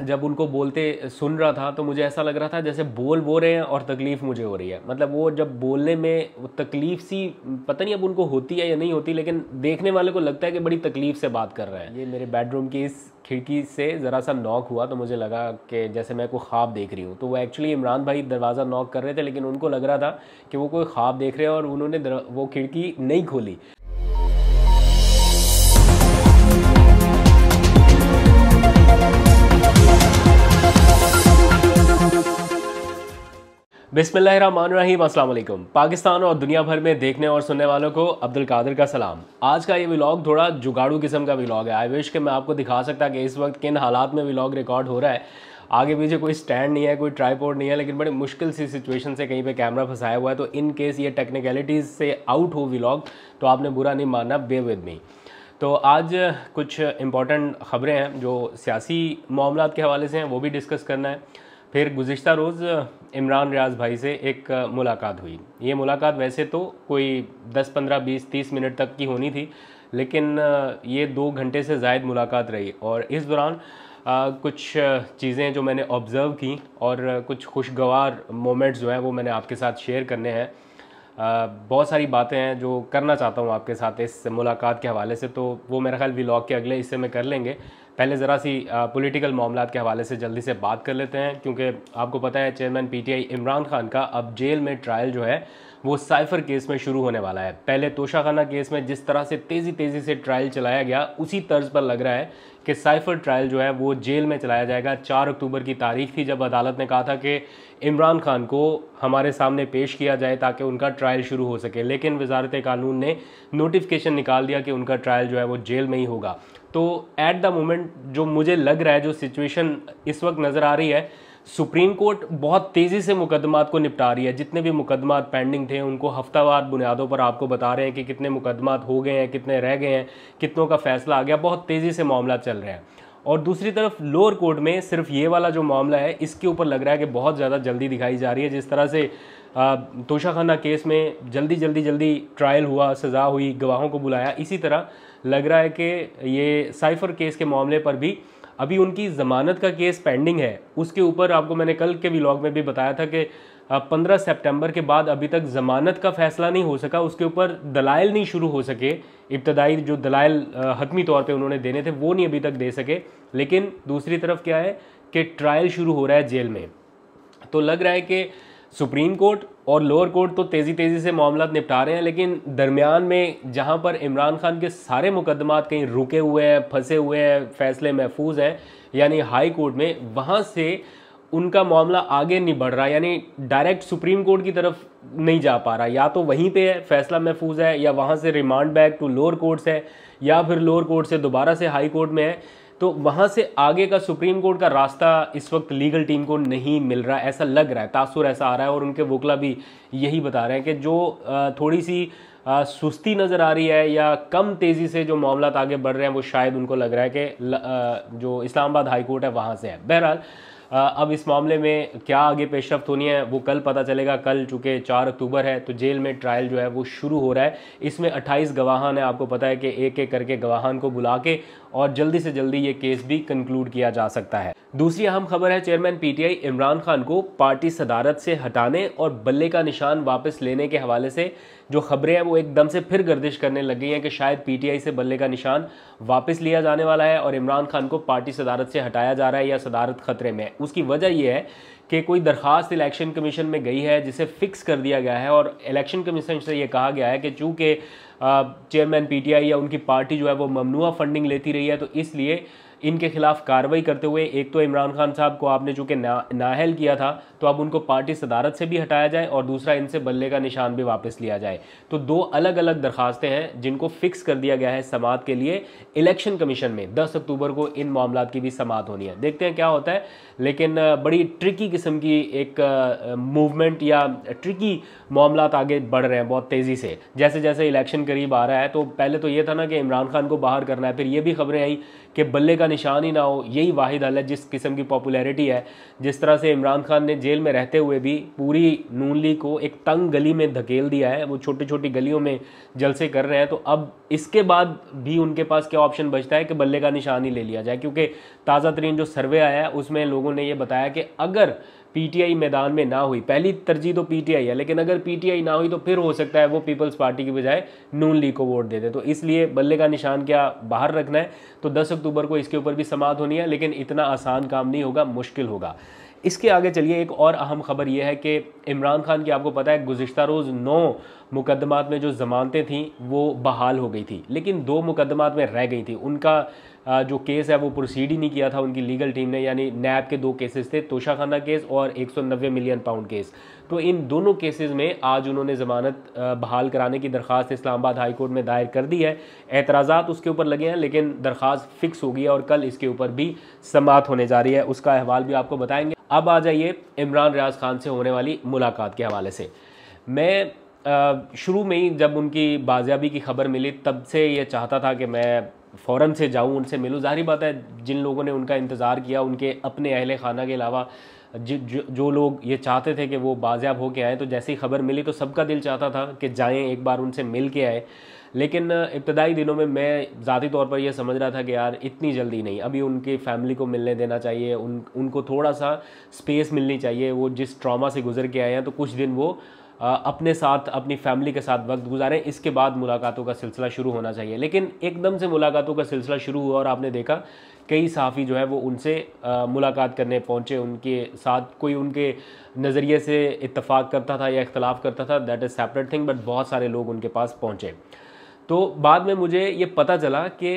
जब उनको बोलते सुन रहा था तो मुझे ऐसा लग रहा था जैसे बोल रहे हैं और तकलीफ़ मुझे हो रही है। मतलब वो जब बोलने में वो तकलीफ़ सी, पता नहीं अब उनको होती है या नहीं होती, लेकिन देखने वाले को लगता है कि बड़ी तकलीफ़ से बात कर रहे हैं। ये मेरे बेडरूम की इस खिड़की से ज़रा सा नॉक हुआ तो मुझे लगा कि जैसे मैं कोई ख्वाब देख रही हूँ। तो वो एक्चुअली इमरान भाई दरवाज़ा नॉक कर रहे थे, लेकिन उनको लग रहा था कि वो कोई ख्वाब देख रहे हैं और उन्होंने वो खिड़की नहीं खोली। बिस्मिल्लाहिर्रहमानिर्रहीम, अस्सलाम वालेकुम। पाकिस्तान और दुनिया भर में देखने और सुनने वालों को अब्दुल कादिर का सलाम। आज का ये व्लॉग थोड़ा जुगाड़ू किस्म का व्लॉग है। आई विश कि मैं आपको दिखा सकता कि इस वक्त किन हालात में व्लॉग रिकॉर्ड हो रहा है। आगे पीछे कोई स्टैंड नहीं है, कोई ट्राईपोड नहीं है, लेकिन बड़ी मुश्किल सी सिचुएशन से कहीं पे कैमरा फंसाया हुआ है। तो इन केस ये टेक्निकलिटीज़ से आउट हो व्लॉग तो आपने बुरा नहीं मानना, बे विद मी। तो आज कुछ इम्पॉर्टेंट ख़बरें हैं जो सियासी मामलात के हवाले से हैं, वो भी डिस्कस करना है। फिर गुज़िश्ता रोज़ इमरान रियाज़ भाई से एक मुलाकात हुई। ये मुलाकात वैसे तो कोई 10, 15, 20, 30 मिनट तक की होनी थी, लेकिन ये 2 घंटे से ज़ायद मुलाकात रही। और इस दौरान कुछ चीज़ें जो मैंने ऑब्ज़र्व की और कुछ खुशगवार मोमेंट्स जो हैं वो मैंने आपके साथ शेयर करने हैं। बहुत सारी बातें हैं जो करना चाहता हूँ आपके साथ इस मुलाकात के हवाले से, तो वो मेरा ख्याल व्लॉग के अगले हिस्से में कर लेंगे। पहले ज़रा सी पॉलिटिकल मामलात के हवाले से जल्दी से बात कर लेते हैं, क्योंकि आपको पता है चेयरमैन पीटीआई इमरान खान का अब जेल में ट्रायल जो है वो साइफ़र केस में शुरू होने वाला है। पहले तोशाखाना केस में जिस तरह से तेज़ी से ट्रायल चलाया गया, उसी तर्ज पर लग रहा है कि साइफ़र ट्रायल जो है वो जेल में चलाया जाएगा। 4 अक्टूबर की तारीख थी जब अदालत ने कहा था कि इमरान खान को हमारे सामने पेश किया जाए ताकि उनका ट्रायल शुरू हो सके, लेकिन वजारत कानून ने नोटिफिकेशन निकाल दिया कि उनका ट्रायल जो है वो जेल में ही होगा। तो एट द मोमेंट जो मुझे लग रहा है, जो सिचुएशन इस वक्त नज़र आ रही है, सुप्रीम कोर्ट बहुत तेज़ी से मुकदमात को निपटा रही है। जितने भी मुकदमात पेंडिंग थे उनको हफ्तावार बुनियादों पर आपको बता रहे हैं कि कितने मुकदमात हो गए हैं, कितने रह गए हैं, कितनों का फैसला आ गया। बहुत तेज़ी से मामला चल रहे हैं। और दूसरी तरफ लोअर कोर्ट में सिर्फ ये वाला जो मामला है, इसके ऊपर लग रहा है कि बहुत ज़्यादा जल्दी दिखाई जा रही है। जिस तरह से तोशाखाना केस में जल्दी ट्रायल हुआ, सज़ा हुई, गवाहों को बुलाया, इसी तरह लग रहा है कि ये साइफ़र केस के मामले पर भी अभी उनकी ज़मानत का केस पेंडिंग है। उसके ऊपर आपको मैंने कल के व्लॉग में भी बताया था कि 15 सितंबर के बाद अभी तक ज़मानत का फ़ैसला नहीं हो सका, उसके ऊपर दलाइल नहीं शुरू हो सके। इब्तदाई जो दलाइल हतमी तौर पे उन्होंने देने थे वो नहीं अभी तक दे सके। लेकिन दूसरी तरफ क्या है कि ट्रायल शुरू हो रहा है जेल में। तो लग रहा है कि सुप्रीम कोर्ट और लोअर कोर्ट तो तेज़ी से मामला निपटा रहे हैं, लेकिन दरमियान में जहां पर इमरान खान के सारे मुकदमात कहीं रुके हुए हैं, फंसे हुए हैं, फैसले महफूज हैं, यानी हाई कोर्ट में, वहां से उनका मामला आगे नहीं बढ़ रहा, यानी डायरेक्ट सुप्रीम कोर्ट की तरफ नहीं जा पा रहा। या तो वहीं पे है, फैसला महफूज है, या वहाँ से remand back to lower courts है, या फिर लोअर कोर्ट से दोबारा से हाई कोर्ट में है। तो वहाँ से आगे का सुप्रीम कोर्ट का रास्ता इस वक्त लीगल टीम को नहीं मिल रहा, ऐसा लग रहा है, तासुर ऐसा आ रहा है। और उनके वकला भी यही बता रहे हैं कि जो थोड़ी सी सुस्ती नज़र आ रही है या कम तेज़ी से जो मामला आगे बढ़ रहे हैं, वो शायद उनको लग रहा है कि जो इस्लामाबाद हाई कोर्ट है वहाँ से है। बहरहाल अब इस मामले में क्या आगे पेशरफ्त होनी है वो कल पता चलेगा। कल चूँकि 4 अक्टूबर है तो जेल में ट्रायल जो है वो शुरू हो रहा है। इसमें 28 गवाहान है। आपको पता है कि एक एक करके गवाहान को बुला के और जल्दी से जल्दी ये केस भी कंक्लूड किया जा सकता है। दूसरी अहम खबर है चेयरमैन पीटीआई इमरान खान को पार्टी सदारत से हटाने और बल्ले का निशान वापस लेने के हवाले से जो खबरें हैं वो एकदम से फिर गर्दिश करने लग गई हैं कि शायद पीटीआई से बल्ले का निशान वापस लिया जाने वाला है और इमरान खान को पार्टी सदारत से हटाया जा रहा है या सदारत खतरे में है। उसकी वजह यह है कि कोई दरख्वास्त इलेक्शन कमीशन में गई है जिसे फिक्स कर दिया गया है और इलेक्शन कमीशन से ये कहा गया है कि चूँकि चेयरमैन पीटीआई या उनकी पार्टी जो है वो ममनुआ फंडिंग लेती रही है, तो इसलिए इनके खिलाफ कार्रवाई करते हुए एक तो इमरान खान साहब को आपने चूँकि नाअहल किया था तो अब उनको पार्टी सदारत से भी हटाया जाए और दूसरा इनसे बल्ले का निशान भी वापस लिया जाए। तो 2 अलग अलग दरखास्तें हैं जिनको फिक्स कर दिया गया है समाअत के लिए इलेक्शन कमीशन में। 10 अक्टूबर को इन मामलात की भी समाअत होनी है, देखते हैं क्या होता है। लेकिन बड़ी ट्रिकी किस्म की एक मूवमेंट या ट्रिकी मामलात आगे बढ़ रहे हैं बहुत तेज़ी से। जैसे जैसे इलेक्शन करीब आ रहा है तो पहले तो ये था ना कि इमरान खान को बाहर करना है, फिर ये भी खबरें आई कि बल्ले का निशान ही ना हो, यही वाहिद हल है। जिस किस्म की पॉपुलैरिटी है, जिस तरह से इमरान खान ने जेल में रहते हुए भी पूरी नून लीग को एक तंग गली में धकेल दिया है, वो छोटी छोटी गलियों में जलसे कर रहे हैं, तो अब इसके बाद भी उनके पास क्या ऑप्शन बचता है कि बल्ले का निशान ही ले लिया जाए। क्योंकि ताज़ा तरीन जो सर्वे आया है उसमें लोगों ने ये बताया कि अगर पीटीआई मैदान में ना हुई, पहली तरजीह तो पीटीआई है, लेकिन अगर पीटीआई ना हुई तो फिर हो सकता है वो पीपल्स पार्टी की बजाय नून लीग को वोट दे दे। तो इसलिए बल्ले का निशान क्या बाहर रखना है, तो 10 अक्टूबर को इसके ऊपर भी समाअत होनी है, लेकिन इतना आसान काम नहीं होगा, मुश्किल होगा। इसके आगे चलिए, एक और अहम खबर यह है कि इमरान खान की आपको पता है गुज़िश्ता रोज़ 9 मुकदमात में जो ज़मानतें थीं वो बहाल हो गई थी, लेकिन 2 मुकदमात में रह गई थी। उनका जो केस है वो प्रोसीड ही नहीं किया था उनकी लीगल टीम ने, यानी नैब के 2 केसेस थे, तोशाखाना केस और 190 मिलियन पाउंड केस। तो इन दोनों केसेस में आज उन्होंने ज़मानत बहाल कराने की दरख्वास्त इस्लामाबाद हाई कोर्ट में दायर कर दी है। एतराज़ात उसके ऊपर लगे हैं, लेकिन दरख्वास्त फिक्स हो गई है और कल इसके ऊपर भी समाअत होने जा रही है, उसका अहवाल भी आपको बताएंगे। अब आ जाइए इमरान रियाज खान से होने वाली मुलाकात के हवाले से। मैं शुरू में ही जब उनकी बाजियाबी की खबर मिली तब से ये चाहता था कि मैं फ़ौरन से जाऊं, उनसे मिलूं। ज़ाहिर बात है जिन लोगों ने उनका इंतज़ार किया, उनके अपने अहले खाना के अलावा जो लोग ये चाहते थे कि वो बाजियाब हो के आए, तो जैसे ही खबर मिली तो सबका दिल चाहता था कि जाएं, एक बार उनसे मिल के आए। लेकिन इब्तदाई दिनों में मैं ज़ाती तौर पर यह समझ रहा था कि यार इतनी जल्दी नहीं, अभी उनकी फैमिली को मिलने देना चाहिए, उनको थोड़ा सा स्पेस मिलनी चाहिए। वो जिस ट्रॉमा से गुजर के आए हैं, तो कुछ दिन वो अपने साथ, अपनी फैमिली के साथ वक्त गुजारें, इसके बाद मुलाकातों का सिलसिला शुरू होना चाहिए। लेकिन एकदम से मुलाकातों का सिलसिला शुरू हुआ और आपने देखा कई सहाफ़ी जो है वो उनसे मुलाकात करने पहुँचे, उनके साथ कोई उनके नज़रिए से इत्तफाक करता था या इख्तलाफ करता था, that is separate thing, but बहुत सारे लोग उनके पास पहुँचे। तो बाद में मुझे ये पता चला कि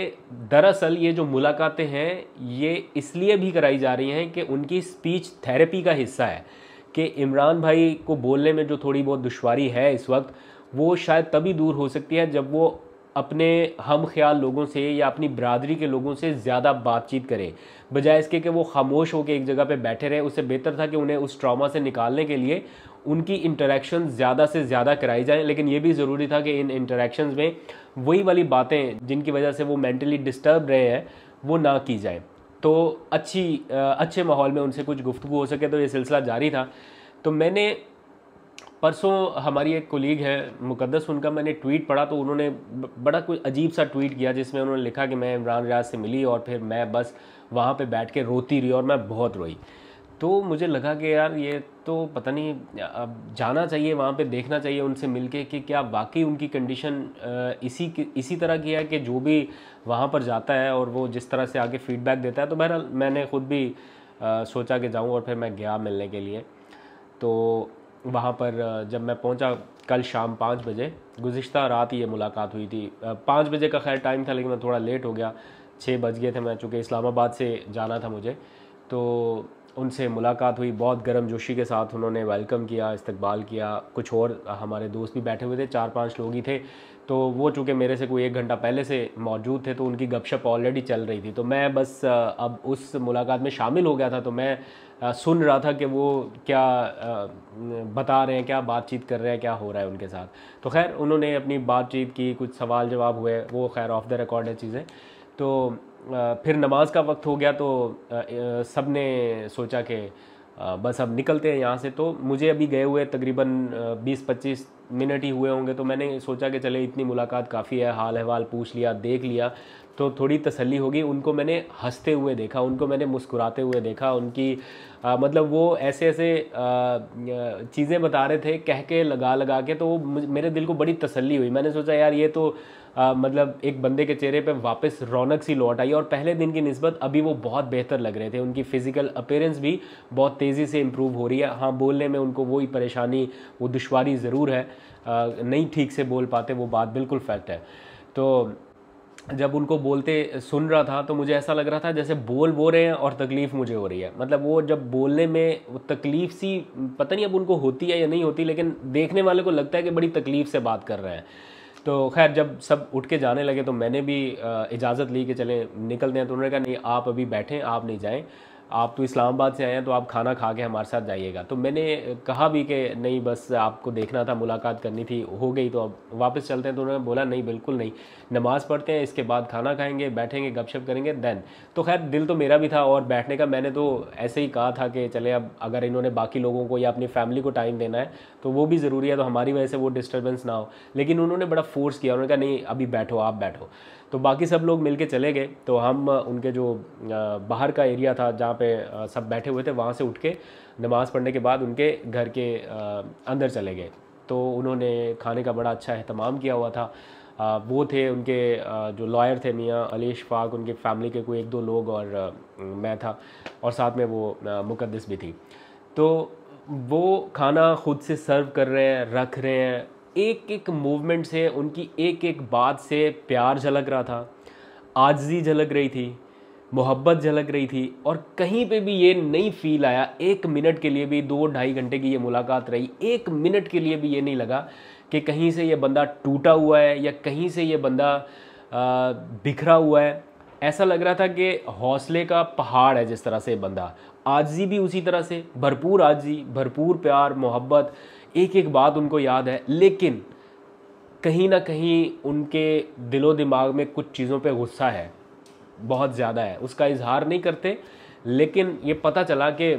दरअसल ये जो मुलाकातें हैं ये इसलिए भी कराई जा रही हैं कि उनकी स्पीच थेरेपी का हिस्सा है, कि इमरान भाई को बोलने में जो थोड़ी बहुत दुश्वारी है इस वक्त, वो शायद तभी दूर हो सकती है जब वो अपने हम ख्याल लोगों से या अपनी बरादरी के लोगों से ज़्यादा बातचीत करें, बजाय इसके कि वो खामोश होकर एक जगह पे बैठे रहें। उससे बेहतर था कि उन्हें उस ट्रॉमा से निकालने के लिए उनकी इंटरेक्शन ज़्यादा से ज़्यादा कराई जाएँ। लेकिन ये भी ज़रूरी था कि इन इंटरेक्शंस में वही वाली बातें जिनकी वजह से वो मेंटली डिस्टर्ब रहे हैं वो ना की जाए, तो अच्छे माहौल में उनसे कुछ गुफ्तगू हो सके। तो ये सिलसिला जारी था। तो मैंने परसों, हमारी एक कोलीग है मुकद्दस, उनका मैंने ट्वीट पढ़ा, तो उन्होंने बड़ा कोई अजीब सा ट्वीट किया जिसमें उन्होंने लिखा कि मैं इमरान रियाज से मिली और फिर मैं बस वहाँ पे बैठ के रोती रही और मैं बहुत रोई। तो मुझे लगा कि यार ये तो पता नहीं, अब जाना चाहिए वहाँ पे, देखना चाहिए उनसे मिलके कि क्या वाकई उनकी कंडीशन इसी तरह की है कि जो भी वहाँ पर जाता है और वो जिस तरह से आगे फीडबैक देता है। तो बहरहाल मैंने ख़ुद भी सोचा कि जाऊँ और फिर मैं गया मिलने के लिए। तो वहाँ पर जब मैं पहुँचा कल शाम 5 बजे, गुज़िश्ता रात ये मुलाकात हुई थी। 5 बजे का खैर टाइम था, लेकिन मैं थोड़ा लेट हो गया, 6 बज गए थे। मैं चूँकि इस्लामाबाद से जाना था मुझे, तो उनसे मुलाकात हुई। बहुत गर्मजोशी के साथ उन्होंने वेलकम किया, इस्तकबाल किया। कुछ और हमारे दोस्त भी बैठे हुए थे, 4-5 लोग ही थे। तो वो चूँकि मेरे से कोई 1 घंटा पहले से मौजूद थे, तो उनकी गपशप ऑलरेडी चल रही थी। तो मैं बस अब उस मुलाकात में शामिल हो गया था। तो मैं सुन रहा था कि वो क्या बता रहे हैं, क्या बातचीत कर रहे हैं, क्या हो रहा है उनके साथ। तो खैर उन्होंने अपनी बातचीत की, कुछ सवाल जवाब हुए, वो खैर ऑफ द रिकॉर्ड है चीज़ें। तो फिर नमाज का वक्त हो गया, तो सब ने सोचा कि बस अब निकलते हैं यहाँ से। तो मुझे अभी गए हुए तकरीबन 20-25 मिनट ही हुए होंगे। तो मैंने सोचा कि चले इतनी मुलाकात काफ़ी है, हाल अहवाल पूछ लिया, देख लिया, तो थोड़ी तसल्ली होगी। उनको मैंने हंसते हुए देखा, उनको मैंने मुस्कुराते हुए देखा। उनकी मतलब वो ऐसे चीज़ें बता रहे थे, कह के लगा के, तो मेरे दिल को बड़ी तसल्ली हुई। मैंने सोचा यार ये तो मतलब एक बंदे के चेहरे पे वापस रौनक सी लौट आई, और पहले दिन की निस्बत अभी वो बहुत बेहतर लग रहे थे। उनकी फ़िज़िकल अपीयरेंस भी बहुत तेज़ी से इम्प्रूव हो रही है। हाँ, बोलने में उनको वही परेशानी, वो दुश्वारी ज़रूर है, नहीं ठीक से बोल पाते, वो बात बिल्कुल फैक्ट है। तो जब उनको बोलते सुन रहा था तो मुझे ऐसा लग रहा था जैसे बोल वो रहे हैं और तकलीफ़ मुझे हो रही है। मतलब वो जब बोलने में वो तकलीफ़ सी, पता नहीं अब उनको होती है या नहीं होती, लेकिन देखने वाले को लगता है कि बड़ी तकलीफ़ से बात कर रहे हैं। तो खैर जब सब उठ के जाने लगे तो मैंने भी इजाज़त ली कि चलें निकलते हैं। तो उन्होंने कहा नहीं, आप अभी बैठें, आप नहीं जाएं, आप तो इस्लामाबाद से आए हैं तो आप खाना खा के हमारे साथ जाइएगा। तो मैंने कहा भी कि नहीं, बस आपको देखना था, मुलाकात करनी थी, हो गई तो अब वापस चलते हैं। तो उन्होंने बोला नहीं, बिल्कुल नहीं, नमाज़ पढ़ते हैं, इसके बाद खाना खाएंगे, बैठेंगे, गपशप करेंगे देन। तो खैर दिल तो मेरा भी था और बैठने का मैंने तो ऐसे ही कहा था कि चले, अब अगर इन्होंने बाकी लोगों को या अपनी फैमिली को टाइम देना है तो वो भी ज़रूरी है, तो हमारी वजह से वो डिस्टर्बेंस ना हो। लेकिन उन्होंने बड़ा फोर्स किया, उन्होंने कहा नहीं अभी बैठो, आप बैठो। तो बाकी सब लोग मिलके चले गए। तो हम उनके जो बाहर का एरिया था जहाँ पे सब बैठे हुए थे, वहाँ से उठ के नमाज़ पढ़ने के बाद उनके घर के अंदर चले गए। तो उन्होंने खाने का बड़ा अच्छा अहतमाम किया हुआ था। वो थे उनके जो लॉयर थे मियाँ अली इशफाक, उनके फैमिली के कोई 1-2 लोग और मैं था, और साथ में वो मुकद्दस भी थी। तो वो खाना खुद से सर्व कर रहे हैं, रख रहे हैं, एक एक मूवमेंट से, उनकी एक एक बात से प्यार झलक रहा था, आजिज़ी झलक रही थी, मोहब्बत झलक रही थी। और कहीं पे भी ये नहीं फील आया, 1 मिनट के लिए भी, 2-2.5 घंटे की ये मुलाकात रही, 1 मिनट के लिए भी ये नहीं लगा कि कहीं से ये बंदा टूटा हुआ है या कहीं से ये बंदा बिखरा हुआ है। ऐसा लग रहा था कि हौसले का पहाड़ है जिस तरह से बंदा, आजिज़ी भी उसी तरह से, भरपूर आजिज़ी, भरपूर प्यार मोहब्बत, एक एक बात उनको याद है। लेकिन कहीं ना कहीं उनके दिलो दिमाग में कुछ चीज़ों पे गुस्सा है, बहुत ज़्यादा है, उसका इजहार नहीं करते। लेकिन ये पता चला कि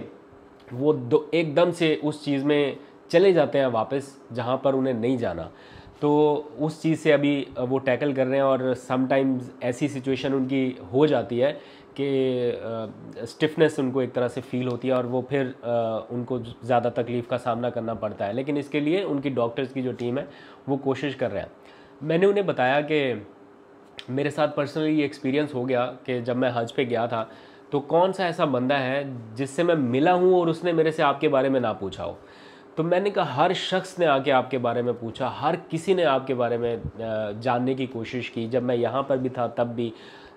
वो एकदम से उस चीज़ में चले जाते हैं वापस जहाँ पर उन्हें नहीं जाना। तो उस चीज़ से अभी वो टैकल कर रहे हैं। और समटाइम्स ऐसी सिचुएशन उनकी हो जाती है कि स्टिफनेस उनको एक तरह से फ़ील होती है और वो फिर उनको ज़्यादा तकलीफ़ का सामना करना पड़ता है। लेकिन इसके लिए उनकी डॉक्टर्स की जो टीम है वो कोशिश कर रहे हैं। मैंने उन्हें बताया कि मेरे साथ पर्सनली ये एक्सपीरियंस हो गया कि जब मैं हज पे गया था तो कौन सा ऐसा बंदा है जिससे मैं मिला हूँ और उसने मेरे से आपके बारे में ना पूछा हो। तो मैंने कहा हर शख्स ने आके आपके बारे में पूछा, हर किसी ने आपके बारे में जानने की कोशिश की, जब मैं यहाँ पर भी था तब भी।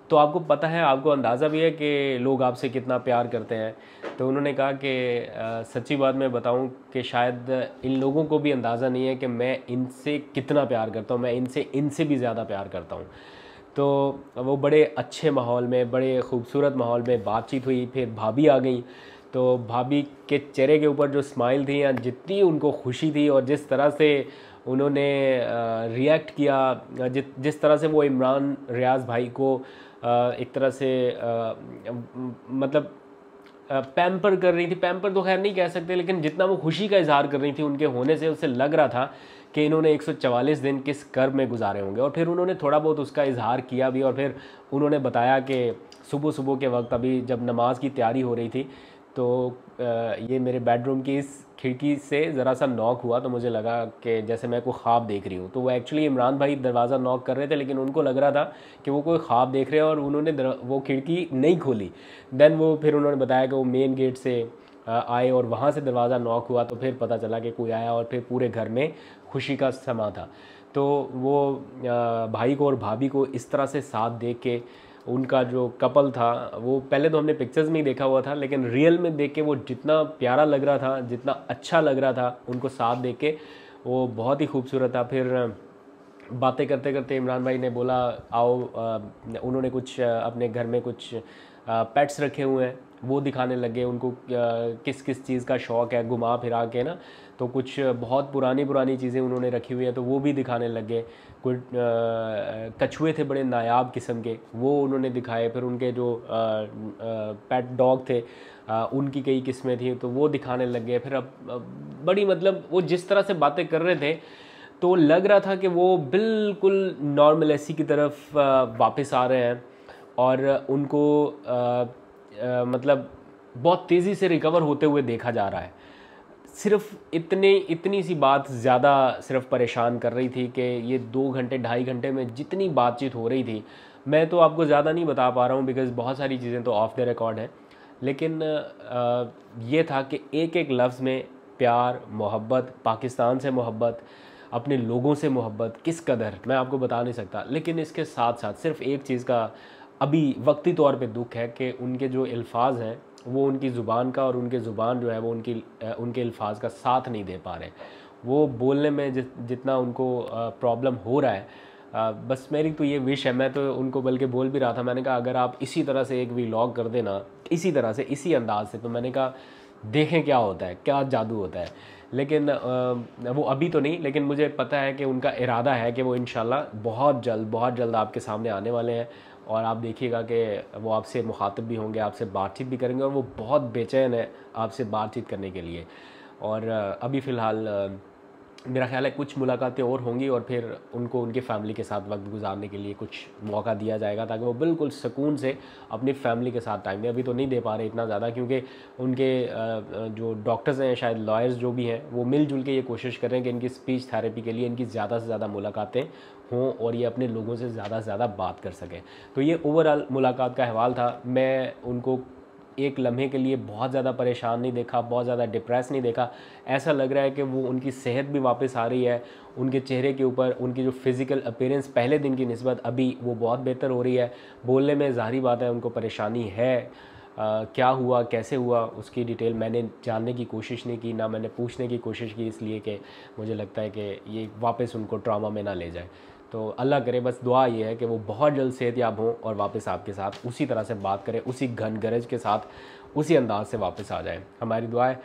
तो आपको पता है, आपको अंदाज़ा भी है कि लोग आपसे कितना प्यार करते हैं। तो उन्होंने कहा कि सच्ची बात मैं बताऊं कि शायद इन लोगों को भी अंदाज़ा नहीं है कि मैं इनसे कितना प्यार करता हूं, मैं इनसे भी ज़्यादा प्यार करता हूं। तो वो बड़े अच्छे माहौल में, बड़े ख़ूबसूरत माहौल में बातचीत हुई। फिर भाभी आ गई, तो भाभी के चेहरे के ऊपर जो स्माइल थी या जितनी उनको खुशी थी और जिस तरह से उन्होंने रिएक्ट किया, जिस तरह से वो इमरान रियाज़ भाई को एक तरह से मतलब पैम्पर कर रही थी, पैम्पर तो खैर नहीं कह सकते, लेकिन जितना वो खुशी का इजहार कर रही थी उनके होने से, उससे लग रहा था कि इन्होंने 144 दिन किस कर्ब में गुजारे होंगे। और फिर उन्होंने थोड़ा बहुत उसका इजहार किया भी। और फिर उन्होंने बताया कि सुबह सुबह के वक्त अभी जब नमाज की तैयारी हो रही थी तो ये मेरे बेडरूम की इस खिड़की से ज़रा सा नॉक हुआ, तो मुझे लगा कि जैसे मैं कोई ख्वाब देख रही हूँ। तो वो एक्चुअली इमरान भाई दरवाज़ा नॉक कर रहे थे, लेकिन उनको लग रहा था कि वो कोई ख्वाब देख रहे हैं और उन्होंने वो खिड़की नहीं खोली। देन वो फिर उन्होंने बताया कि वो मेन गेट से आए और वहाँ से दरवाज़ा नॉक हुआ, तो फिर पता चला कि कोई आया और फिर पूरे घर में खुशी का समा था। तो वो भाई को और भाभी को इस तरह से साथ देख के, उनका जो कपल था, वो पहले तो हमने पिक्चर्स में ही देखा हुआ था, लेकिन रियल में देख के वो जितना प्यारा लग रहा था, जितना अच्छा लग रहा था उनको साथ देख के, वो बहुत ही खूबसूरत था। फिर बातें करते करते इमरान भाई ने बोला आओ, उन्होंने कुछ अपने घर में कुछ पेट्स रखे हुए हैं, वो दिखाने लगे उनको किस किस चीज़ का शौक़ है, घुमा फिरा के ना। तो कुछ बहुत पुरानी चीज़ें उन्होंने रखी हुई है, तो वो भी दिखाने लगे। कुछ कछुए थे बड़े नायाब किस्म के, वो उन्होंने दिखाए। फिर उनके जो पेट डॉग थे, उनकी कई किस्में थी, तो वो दिखाने लग गए। फिर अब बड़ी मतलब वो जिस तरह से बातें कर रहे थे तो लग रहा था कि वो बिल्कुल नॉर्मलेसी की तरफ वापस आ रहे हैं और उनको मतलब बहुत तेज़ी से रिकवर होते हुए देखा जा रहा है। सिर्फ इतनी सी बात ज़्यादा सिर्फ परेशान कर रही थी कि ये 2 घंटे 2.5 घंटे में जितनी बातचीत हो रही थी, मैं तो आपको ज़्यादा नहीं बता पा रहा हूँ बिकॉज़ बहुत सारी चीज़ें तो ऑफ द रिकॉर्ड हैं। लेकिन ये था कि एक एक लफ्ज़ में प्यार, मोहब्बत, पाकिस्तान से मोहब्बत, अपने लोगों से मोहब्बत किस कदर मैं आपको बता नहीं सकता। लेकिन इसके साथ साथ सिर्फ एक चीज़ का अभी वक्ती तौर पे दुख है कि उनके जो अल्फाज हैं वो उनकी ज़ुबान का, और उनकी ज़ुबान जो है वो उनके अल्फाज का साथ नहीं दे पा रहे। वो बोलने में जितना उनको प्रॉब्लम हो रहा है, बस मेरी तो ये विश है। मैं तो उनको बल्कि बोल भी रहा था, मैंने कहा अगर आप इसी तरह से एक व्लॉग कर देना, इसी तरह से, इसी अंदाज से, तो मैंने कहा देखें क्या होता है, क्या जादू होता है। लेकिन वो अभी तो नहीं, लेकिन मुझे पता है कि उनका इरादा है कि वो इंशाल्लाह बहुत जल्द आपके सामने आने वाले हैं। और आप देखिएगा कि वो आपसे मुखातिब भी होंगे, आपसे बातचीत भी करेंगे, और वो बहुत बेचैन है आपसे बातचीत करने के लिए। और अभी फ़िलहाल मेरा ख्याल है कुछ मुलाकातें और होंगी, और फिर उनको उनके फैमिली के साथ वक्त गुजारने के लिए कुछ मौका दिया जाएगा, ताकि वो बिल्कुल सुकून से अपनी फैमिली के साथ टाइम दें। अभी तो नहीं दे पा रहे इतना ज़्यादा, क्योंकि उनके जो डॉक्टर्स हैं, शायद लॉयर्स जो भी हैं, वो मिलजुल के ये कोशिश कर रहे हैं कि इनकी स्पीच थेरेपी के लिए इनकी ज़्यादा से ज़्यादा मुलाकातें हों, और ये अपने लोगों से ज़्यादा से ज़्यादा बात कर सकें। तो ये ओवरऑल मुलाकात का अहवाल था। मैं उनको एक लम्हे के लिए बहुत ज़्यादा परेशान नहीं देखा, बहुत ज़्यादा डिप्रेस नहीं देखा। ऐसा लग रहा है कि वो, उनकी सेहत भी वापस आ रही है, उनके चेहरे के ऊपर उनकी जो फिज़िकल अपीयरेंस पहले दिन की निस्बत अभी वो बहुत बेहतर हो रही है। बोलने में ज़ाहिर बात है उनको परेशानी है। क्या हुआ, कैसे हुआ, उसकी डिटेल मैंने जानने की कोशिश नहीं की, ना मैंने पूछने की कोशिश की, इसलिए कि मुझे लगता है कि ये वापस उनको ट्रॉमा में ना ले जाए। तो अल्लाह करे, बस दुआ ये है कि वो बहुत जल्द सेहतयाब हों और वापस आपके साथ उसी तरह से बात करें, उसी घन गरज के साथ, उसी अंदाज से वापस आ जाएं। हमारी दुआ है।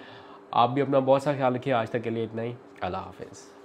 आप भी अपना बहुत सा ख्याल रखिए। आज तक के लिए इतना ही। अल्लाह हाफ़िज़।